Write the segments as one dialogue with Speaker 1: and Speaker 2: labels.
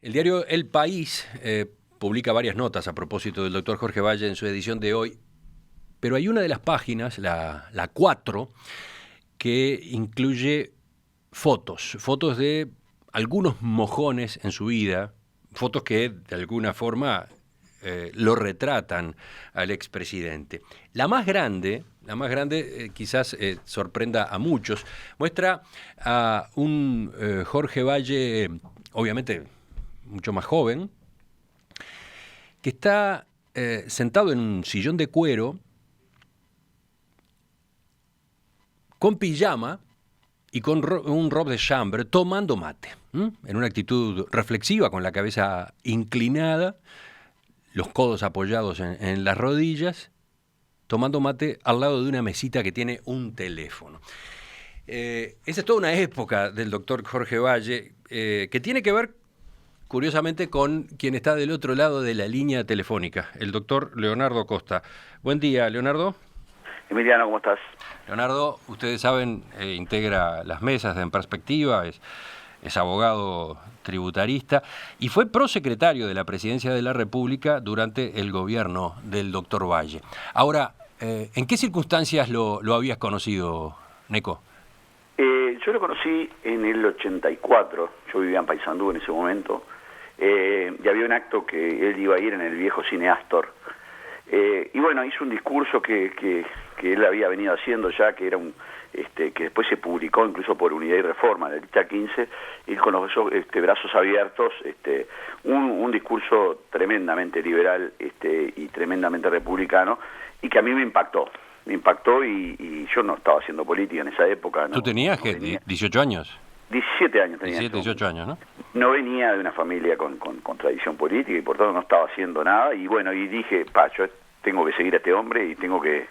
Speaker 1: El diario El País publica varias notas a propósito del doctor Jorge Valle en su edición de hoy, pero hay una de las páginas, la 4, que incluye fotos de algunos mojones en su vida, fotos que de alguna forma lo retratan al expresidente. La más grande quizás sorprenda a muchos, muestra a un Jorge Valle, obviamente mucho más joven, que está sentado en un sillón de cuero, con pijama y con un robe de chambre, tomando mate, en una actitud reflexiva, con la cabeza inclinada, los codos apoyados en las rodillas, tomando mate al lado de una mesita que tiene un teléfono. Esa es toda una época del doctor Jorge Valle que tiene que ver, curiosamente, con quien está del otro lado de la línea telefónica, el doctor Leonardo Costa. Buen día, Leonardo.
Speaker 2: Emiliano, ¿cómo estás?
Speaker 1: Leonardo, ustedes saben, integra las mesas de En Perspectiva, es abogado tributarista y fue prosecretario de la Presidencia de la República durante el gobierno del doctor Valle. Ahora, ¿en qué circunstancias lo habías conocido, Neco?
Speaker 2: Yo lo conocí en el 84, yo vivía en Paysandú en ese momento, y había un acto que él iba a ir en el viejo cine Astor, y bueno, hizo un discurso que él había venido haciendo ya, que era que después se publicó incluso por Unidad y Reforma, en el lista 15, y con los brazos abiertos, un discurso tremendamente liberal y tremendamente republicano, y que a mí me impactó y yo no estaba haciendo política en esa época.
Speaker 1: ¿Tú tenías 18 años?
Speaker 2: 17 años tenía.
Speaker 1: 17, 18 años, ¿no?
Speaker 2: No venía de una familia con tradición política y por tanto no estaba haciendo nada, y bueno, y dije, yo tengo que seguir a este hombre y tengo que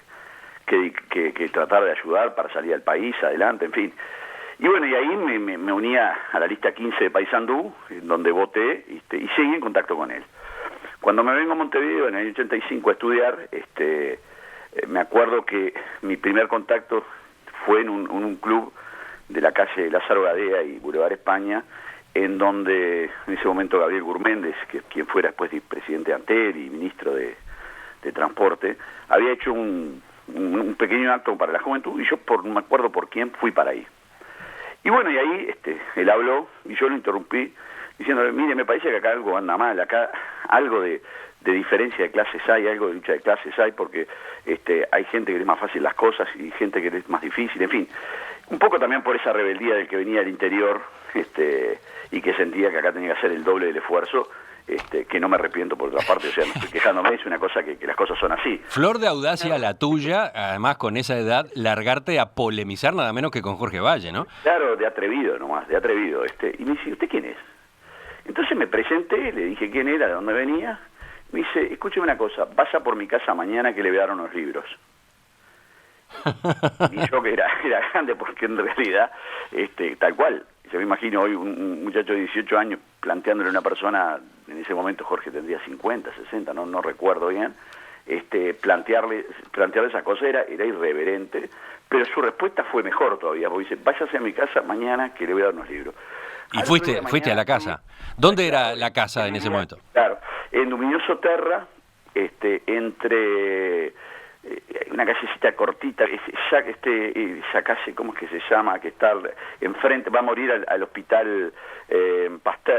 Speaker 2: tratar de ayudar para salir al país adelante, en fin. Y bueno, y ahí me unía a la lista 15 de Paysandú, donde voté, y seguí en contacto con él. Cuando me vengo a Montevideo en el 85 a estudiar, me acuerdo que mi primer contacto fue en un club de la calle Lázaro Gadea y Boulevard España, en donde en ese momento Gabriel Gurméndez, quien fuera después presidente de Antel y ministro de Transporte, había hecho un pequeño acto para la juventud, y yo no me acuerdo por quién fui para ahí. Y bueno, y ahí él habló y yo lo interrumpí diciéndole, mire, me parece que acá algo anda mal, acá algo de diferencia de clases hay, algo de lucha de clases hay, porque hay gente que le es más fácil las cosas y gente que le es más difícil, en fin. Un poco también por esa rebeldía del que venía del interior, y que sentía que acá tenía que hacer el doble del esfuerzo, que no me arrepiento por otra parte, o sea, no estoy quejándome, es una cosa que las cosas son así.
Speaker 1: Flor de audacia la tuya, además con esa edad, largarte a polemizar nada menos que con Jorge Valle, ¿no?
Speaker 2: Claro, de atrevido nomás, de atrevido. Y me dice, ¿usted quién es? Entonces me presenté, le dije quién era, de dónde venía. Me dice, escúcheme una cosa, vaya por mi casa mañana que le voy a dar unos libros. Y yo que era grande, porque en realidad, tal cual, yo me imagino hoy un muchacho de 18 años planteándole a una persona, en ese momento Jorge tendría 50, 60, no recuerdo bien, plantearle esa cosa era irreverente, pero su respuesta fue mejor todavía, porque dice, váyase a mi casa mañana que le voy a dar unos libros.
Speaker 1: ¿Y fuiste a la casa? ¿Dónde era la casa en ese momento?
Speaker 2: Claro, en Luminoso Terra, entre una callecita cortita, esa calle, ¿cómo es que se llama? Que está enfrente, va a morir al hospital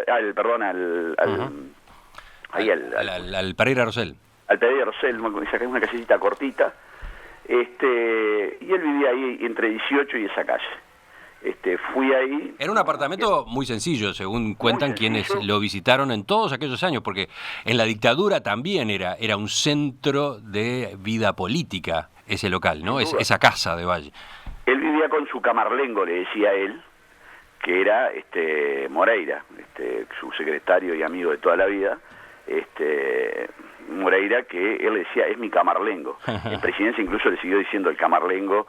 Speaker 1: al Pereira Rosell.
Speaker 2: Al Pereira Rosell, una callecita cortita, y él vivía ahí entre 18 y esa calle. Fui ahí.
Speaker 1: Era un apartamento muy sencillo, según cuentan quienes lo visitaron en todos aquellos años, porque en la dictadura también era un centro de vida política ese local, ¿no? Esa casa de Valle.
Speaker 2: Él vivía con su camarlengo, le decía él, que era Moreira, su secretario y amigo de toda la vida, Moreira, que él decía, es mi camarlengo. En presidencia incluso le siguió diciendo el camarlengo.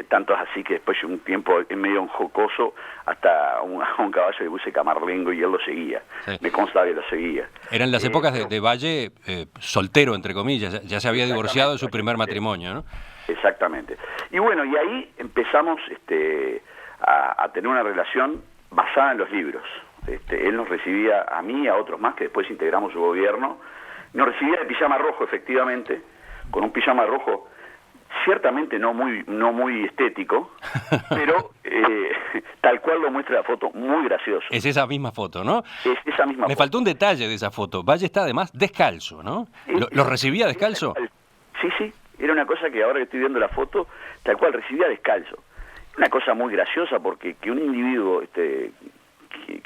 Speaker 2: Tanto es así que después de un tiempo en medio un jocoso hasta a un caballo le puse camarlengo y él lo seguía. Sí. Me consta que lo seguía.
Speaker 1: Eran las épocas de Valle soltero, entre comillas, ya se había divorciado de su primer matrimonio, ¿no?
Speaker 2: Exactamente. Y bueno, y ahí empezamos a tener una relación basada en los libros. Él nos recibía, a mí y a otros más, que después integramos su gobierno, nos recibía de pijama rojo, efectivamente, con un pijama rojo ciertamente no muy estético, pero tal cual lo muestra la foto, muy gracioso.
Speaker 1: Es esa misma foto, ¿no?
Speaker 2: Es esa misma
Speaker 1: Me
Speaker 2: foto.
Speaker 1: faltó un detalle de esa foto. Valle está además descalzo, ¿no? ¿Lo recibía descalzo?
Speaker 2: Sí, era una cosa que ahora que estoy viendo la foto, tal cual recibía descalzo. Una cosa muy graciosa porque que un individuo que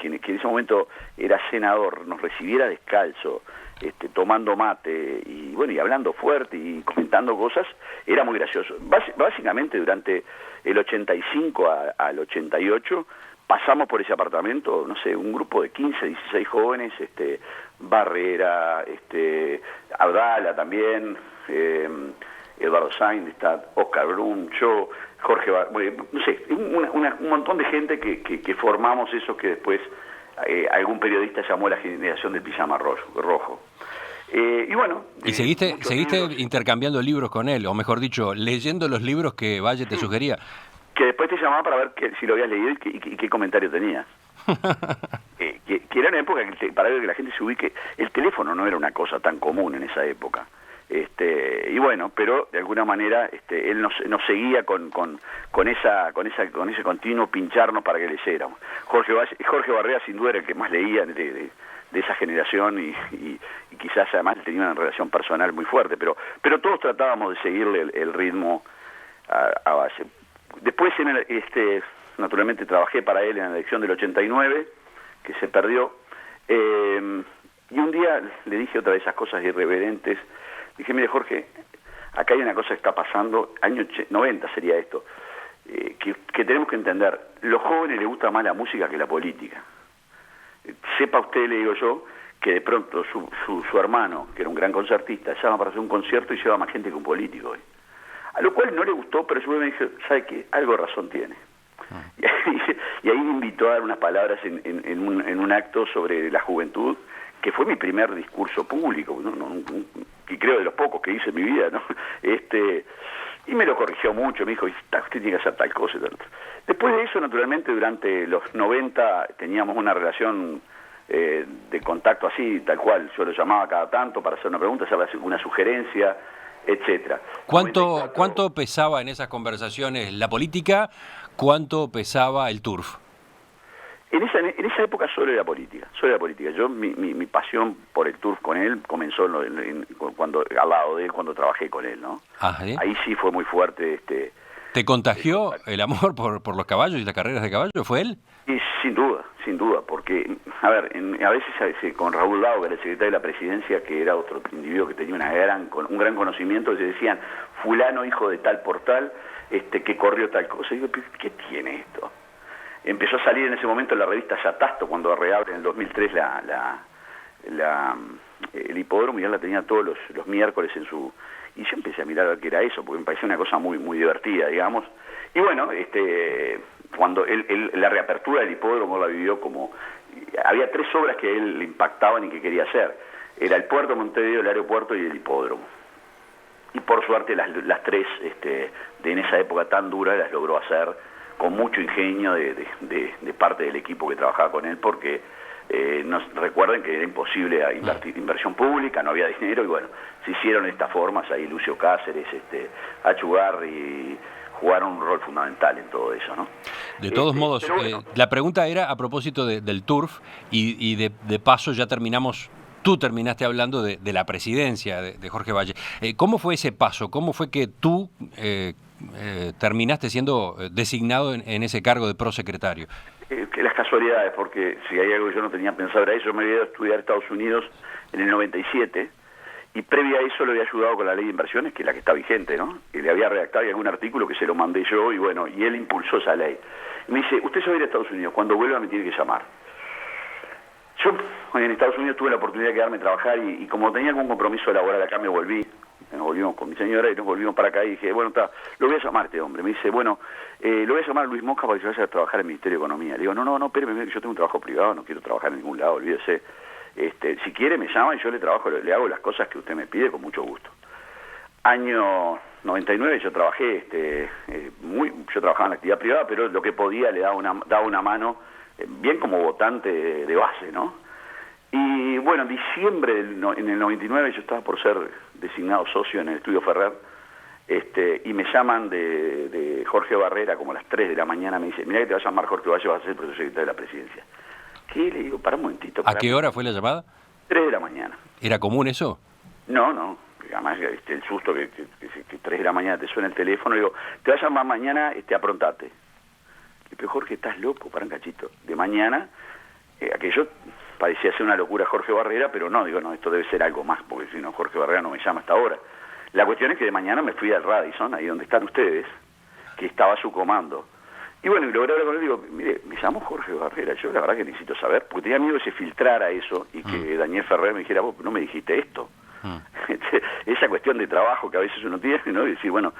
Speaker 2: en ese momento era senador nos recibiera descalzo, tomando mate y bueno, y hablando fuerte y comentando cosas, era muy gracioso. Básicamente durante el 85 al 88 pasamos por ese apartamento, no sé, un grupo de 15, 16 jóvenes, Barrera, Abdala también, Eduardo Sainz, Oscar Brum, yo, Jorge, no sé, un montón de gente que formamos eso que después algún periodista llamó la generación del pijama rojo. Y bueno...
Speaker 1: ¿Y seguiste intercambiando libros con él? O mejor dicho, leyendo los libros que Valle te sugería.
Speaker 2: Que después te llamaba para ver si lo habías leído y qué comentario tenías. Que era una época para que la gente se ubique. El teléfono no era una cosa tan común en esa época. Y bueno, pero de alguna manera él nos seguía con ese continuo pincharnos para que leyéramos. Jorge Barrea sin duda era el que más leía de esa generación y quizás además tenía una relación personal muy fuerte, pero todos tratábamos de seguirle el ritmo a Valle. Después naturalmente trabajé para él en la elección del 89, que se perdió, y un día le dije otra de esas cosas irreverentes. Dije, mire Jorge, acá hay una cosa que está pasando, año 90 sería esto, que tenemos que entender, los jóvenes les gusta más la música que la política. Sepa usted, le digo yo, que de pronto su hermano, que era un gran concertista, llama para hacer un concierto y lleva más gente que un político hoy. A lo cual no le gustó, pero yo me dije, ¿sabe qué? Algo de razón tiene. Y ahí me invitó a dar unas palabras en un acto sobre la juventud, que fue mi primer discurso público, y creo de los pocos que hice en mi vida, ¿no? Y me lo corrigió mucho, me dijo, usted tiene que hacer tal cosa y tal. Después de eso, naturalmente, durante los 90 teníamos una relación de contacto así, tal cual, yo lo llamaba cada tanto para hacer una pregunta, hacerle una sugerencia, etcétera.
Speaker 1: ¿Cuánto pesaba en esas conversaciones la política? ¿Cuánto pesaba el turf?
Speaker 2: En esa época solo era política. Yo, mi pasión por el turf con él comenzó cuando al lado de él, cuando trabajé con él, ¿no?
Speaker 1: ¿Sí?
Speaker 2: Ahí sí fue muy fuerte.
Speaker 1: ¿Te contagió el amor por los caballos y las carreras de caballo? ¿Fue él?
Speaker 2: Y sin duda, porque, a ver, a veces con Raúl Lau, que era el secretario de la presidencia, que era otro individuo que tenía un gran conocimiento, se decían, fulano hijo de tal por tal, que corrió tal cosa. Y digo, ¿qué tiene esto? Empezó a salir en ese momento en la revista Yatasto, cuando reabre en el 2003 el hipódromo, y él la tenía todos los miércoles en su... Y yo empecé a mirar a ver qué era eso, porque me parecía una cosa muy, muy divertida, digamos. Y bueno, cuando la reapertura del hipódromo la vivió como... Había 3 obras que a él le impactaban y que quería hacer. Era el puerto de Montevideo, el aeropuerto y el hipódromo. Y por suerte las 3, en esa época tan dura, las logró hacer con mucho ingenio de parte del equipo que trabajaba con él, porque recuerden que era imposible inversión pública, no había dinero, y bueno, se hicieron de estas formas. Ahí Lucio Cáceres, Achugarri jugaron un rol fundamental en todo eso, ¿no?
Speaker 1: De todos modos, bueno, la pregunta era a propósito del turf, y de paso ya tú terminaste hablando de la presidencia de Jorge Valle. ¿Cómo fue ese paso? ¿Cómo fue que tú terminaste siendo designado en ese cargo de prosecretario?
Speaker 2: Que las casualidades, porque si hay algo que yo no tenía pensado era eso. Yo me había ido a estudiar a Estados Unidos en el 97, y previa a eso le había ayudado con la ley de inversiones, que es la que está vigente, ¿no? Y le había redactado algún artículo que se lo mandé yo, y bueno, y él impulsó esa ley. Y me dice, usted se va a ir a Estados Unidos, cuando vuelva me tiene que llamar. Yo en Estados Unidos tuve la oportunidad de quedarme a trabajar, y como tenía algún compromiso laboral acá, nos volvimos con mi señora y nos volvimos para acá, y dije, bueno, lo voy a llamar a este hombre. Me dice, bueno, lo voy a llamar a Luis Mosca para que se vaya a trabajar en el Ministerio de Economía. Le digo, no, espéreme, yo tengo un trabajo privado, no quiero trabajar en ningún lado, olvídese. Si quiere me llama y yo le hago las cosas que usted me pide con mucho gusto. Año 99 yo trabajé, yo trabajaba en la actividad privada, pero lo que podía le daba una mano bien como votante de base, ¿no? Y bueno, en diciembre en el 99 yo estaba por ser designado socio en el Estudio Ferrer, y me llaman de Jorge Barrera como a las 3 de la mañana, me dice, mira que te va a llamar Jorge Valle, vas a ser el profesor secretario de la presidencia. ¿Qué? Le digo, para un momentito.
Speaker 1: ¿A qué hora fue la llamada?
Speaker 2: 3 de la mañana.
Speaker 1: ¿Era común eso?
Speaker 2: No, además el susto que 3 de la mañana te suena el teléfono, le digo, te va a llamar mañana, aprontate. Le digo, Jorge, estás loco, para un cachito. De mañana, aquello parecía ser una locura Jorge Barrera, pero no, digo, no, esto debe ser algo más, porque si no, Jorge Barrera no me llama hasta ahora. La cuestión es que de mañana me fui al Radisson, ahí donde están ustedes, que estaba su comando. Y bueno, y logré hablar con él, digo, mire, me llamo Jorge Barrera, yo la verdad que necesito saber, porque tenía miedo que se filtrara eso y que Daniel Ferrer me dijera, vos no me dijiste esto. Esa cuestión de trabajo que a veces uno tiene, ¿no? Y decir, bueno,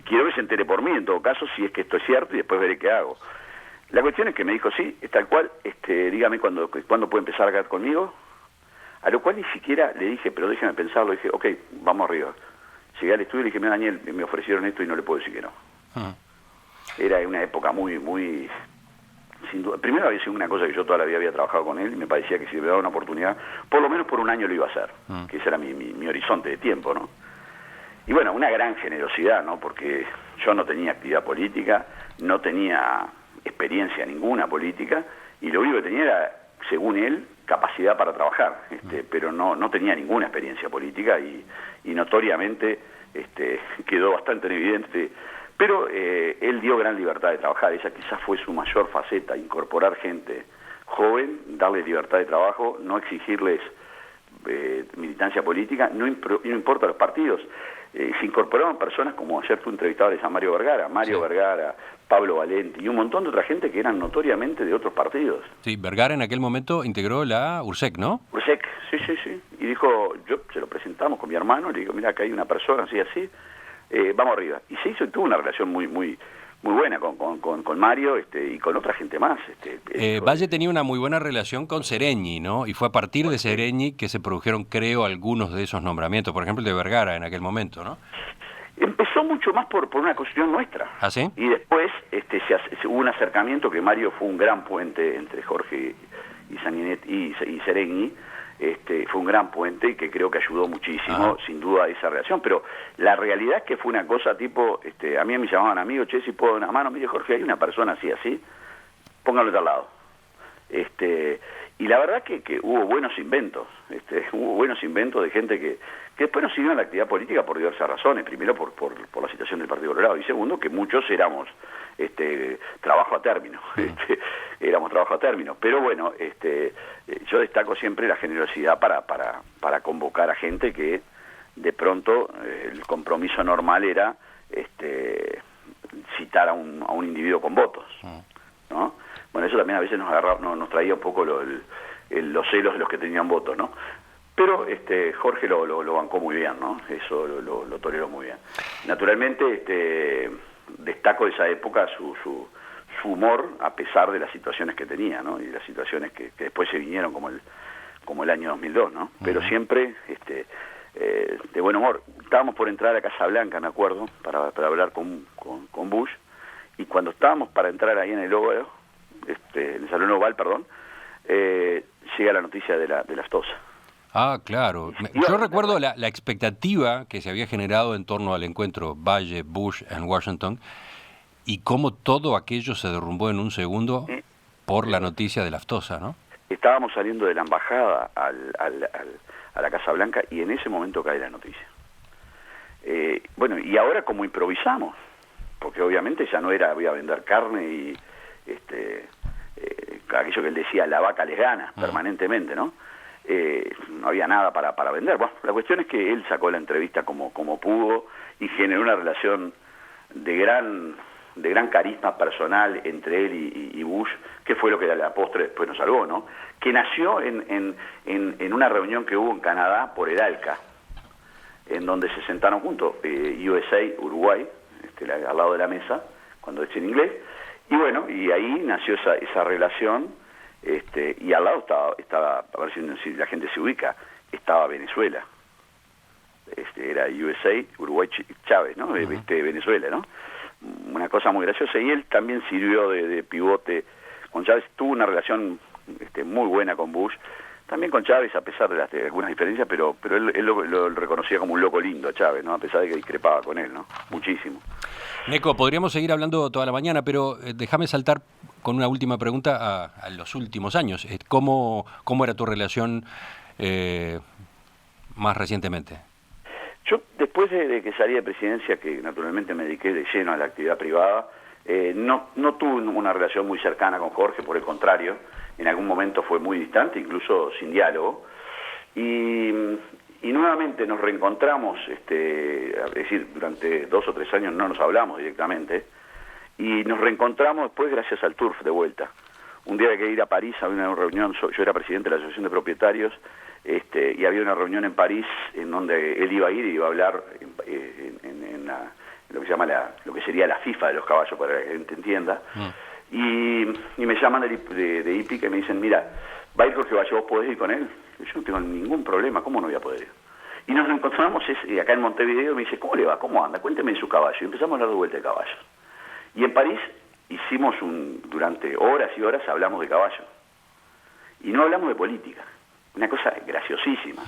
Speaker 2: quiero que se entere por mí, en todo caso, si es que esto es cierto, y después veré qué hago. La cuestión es que me dijo, sí, es tal cual, dígame cuándo puede empezar acá conmigo, a lo cual ni siquiera le dije, pero déjeme pensarlo, dije, ok, vamos arriba. Llegué al estudio y le dije, mira Daniel, me ofrecieron esto y no le puedo decir que no. Era una época muy, sin duda, primero había sido una cosa que yo toda la vida había trabajado con él y me parecía que si me daba una oportunidad, por lo menos por un año lo iba a hacer, que ese era mi horizonte de tiempo, ¿no? Y bueno, una gran generosidad, ¿no? Porque yo no tenía actividad política, no tenía experiencia ninguna política, y lo único que tenía era, según él, capacidad para trabajar, pero no tenía ninguna experiencia política y notoriamente quedó bastante en evidente. Pero él dio gran libertad de trabajar, esa quizás fue su mayor faceta, incorporar gente joven, darles libertad de trabajo, no exigirles militancia política, no importa los partidos. Se incorporaron personas como ayer tú entrevistabas a Mario Vergara, Pablo Valenti y un montón de otra gente que eran notoriamente de otros partidos.
Speaker 1: Sí, Vergara en aquel momento integró la URSEC, ¿no?
Speaker 2: URSEC, sí. Y dijo, se lo presentamos con mi hermano, le digo, mira, acá hay una persona así, vamos arriba. Y se hizo y tuvo una relación muy buena con Mario y con otra gente más.
Speaker 1: Valle tenía una muy buena relación con Seregni, ¿no? Y fue a partir de Seregni que se produjeron, creo, algunos de esos nombramientos, por ejemplo el de Vergara en aquel momento, ¿no?
Speaker 2: Empezó mucho más por una cuestión nuestra.
Speaker 1: ¿Ah, sí?
Speaker 2: Y después hubo un acercamiento que Mario fue un gran puente entre Jorge y Sanguinetti y Seregni. Fue un gran puente y que creo que ayudó muchísimo, sin duda, a esa relación, pero la realidad es que fue una cosa tipo, a mí me llamaban amigos, che, si puedo dar una mano, mire Jorge, hay una persona así, póngalo de al lado. Y la verdad que hubo buenos inventos, de gente que después nos siguió en la actividad política por diversas razones, primero por la situación del Partido Colorado, y segundo que muchos éramos trabajo a término, pero bueno, yo destaco siempre la generosidad para convocar a gente que de pronto el compromiso normal era citar a un individuo con votos, ¿no? Bueno, eso también a veces nos traía un poco los celos de los que tenían votos, ¿no? Pero Jorge lo bancó muy bien, ¿no? Eso lo toleró muy bien. Naturalmente, destaco de esa época su humor, a pesar de las situaciones que tenía, ¿no? Y las situaciones que después se vinieron como el año 2002, ¿no? Pero siempre de buen humor. Estábamos por entrar a Casa Blanca, me acuerdo, para hablar con Bush, y cuando estábamos para entrar ahí en el Oval, en el Salón Oval, llega la noticia de la aftosa.
Speaker 1: Ah, claro. Yo recuerdo la expectativa que se había generado en torno al encuentro Valle-Bush en Washington y cómo todo aquello se derrumbó en un segundo por la noticia de la aftosa, ¿no?
Speaker 2: Estábamos saliendo de la embajada a la Casa Blanca y en ese momento cae la noticia. Bueno, y ahora como improvisamos, porque obviamente ya no era voy a vender carne y aquello que él decía, la vaca les gana permanentemente, ¿no? No había nada para vender. Bueno, la cuestión es que él sacó la entrevista como pudo y generó una relación de gran carisma personal entre él y Bush, que fue lo que a la postre después nos salvó, ¿no? Que nació en una reunión que hubo en Canadá por el ALCA, en donde se sentaron juntos USA, Uruguay, al lado de la mesa, cuando es en inglés, y bueno, y ahí nació esa relación. Y al lado estaba, a ver si la gente se ubica, estaba Venezuela. Era USA, Uruguay, Chávez, ¿no? Venezuela, ¿no? Una cosa muy graciosa. Y él también sirvió de pivote Con Chávez tuvo una relación muy buena con Bush, también con Chávez, a pesar de algunas diferencias, pero él lo reconocía como un loco lindo a Chávez, ¿no? A pesar de que discrepaba con él, ¿no? Muchísimo.
Speaker 1: Neco, podríamos seguir hablando toda la mañana, pero déjame saltar con una última pregunta a los últimos años. ¿Cómo era tu relación más recientemente?
Speaker 2: Yo, después de que salí de presidencia, que naturalmente me dediqué de lleno a la actividad privada, no tuve una relación muy cercana con Jorge, por el contrario, en algún momento fue muy distante, incluso sin diálogo, y nuevamente nos reencontramos, es decir, durante 2 o 3 años no nos hablamos directamente, y nos reencontramos después gracias al Turf de vuelta. Un día que ir a París, había una reunión, yo era presidente de la Asociación de Propietarios, y había una reunión en París en donde él iba a ir y iba a hablar en lo que se llama lo que sería la FIFA de los caballos, para que la gente entienda. Y me llaman de Hípica y me dicen, mira, va a ir Jorge Valle, ¿vos podés ir con él? Yo no tengo ningún problema, ¿cómo no voy a poder ir? Y nos encontramos acá en Montevideo, y me dice, ¿cómo le va? ¿Cómo anda? Cuénteme de su caballo. Y empezamos a hablar de vuelta de caballos. Y en París hicimos durante horas y horas hablamos de caballo. Y no hablamos de política. Una cosa graciosísima.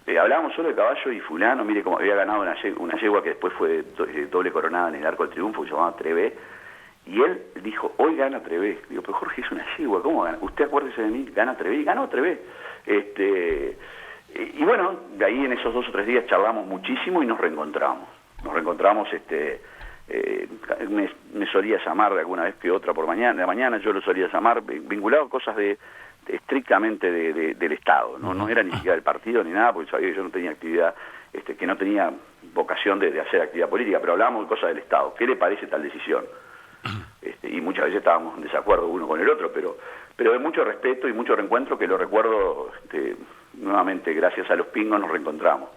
Speaker 2: Hablábamos solo de caballo y fulano, mire cómo había ganado una yegua que después fue doble coronada en el Arco del Triunfo, que se llamaba Trevé. Y él dijo, hoy gana Trevé. Digo, pero Jorge, es una yegua, ¿cómo gana? Usted acuérdese de mí, gana Trevé, y ganó Trevé. Y bueno, de ahí en esos 2 o 3 días charlamos muchísimo y nos reencontramos. Nos reencontramos, me solía llamar alguna vez que otra por de la mañana, yo lo solía llamar, vinculado a cosas estrictamente del Estado, no era ni siquiera del partido ni nada, porque sabía que yo no tenía actividad, que no tenía vocación de hacer actividad política, pero hablábamos de cosas del Estado. ¿Qué le parece tal decisión? Y muchas veces estábamos en desacuerdo uno con el otro, pero de mucho respeto y mucho reencuentro, que lo recuerdo nuevamente, gracias a los pingos nos reencontramos,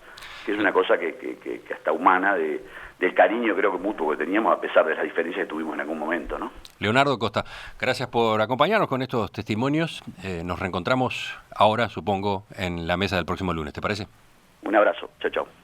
Speaker 2: que es una cosa que hasta humana, del cariño creo que mutuo que teníamos, a pesar de las diferencias que tuvimos en algún momento, ¿no?
Speaker 1: Leonardo Costa, gracias por acompañarnos con estos testimonios. Nos reencontramos ahora, supongo, en la mesa del próximo lunes, ¿te parece?
Speaker 2: Un abrazo, chao, chao.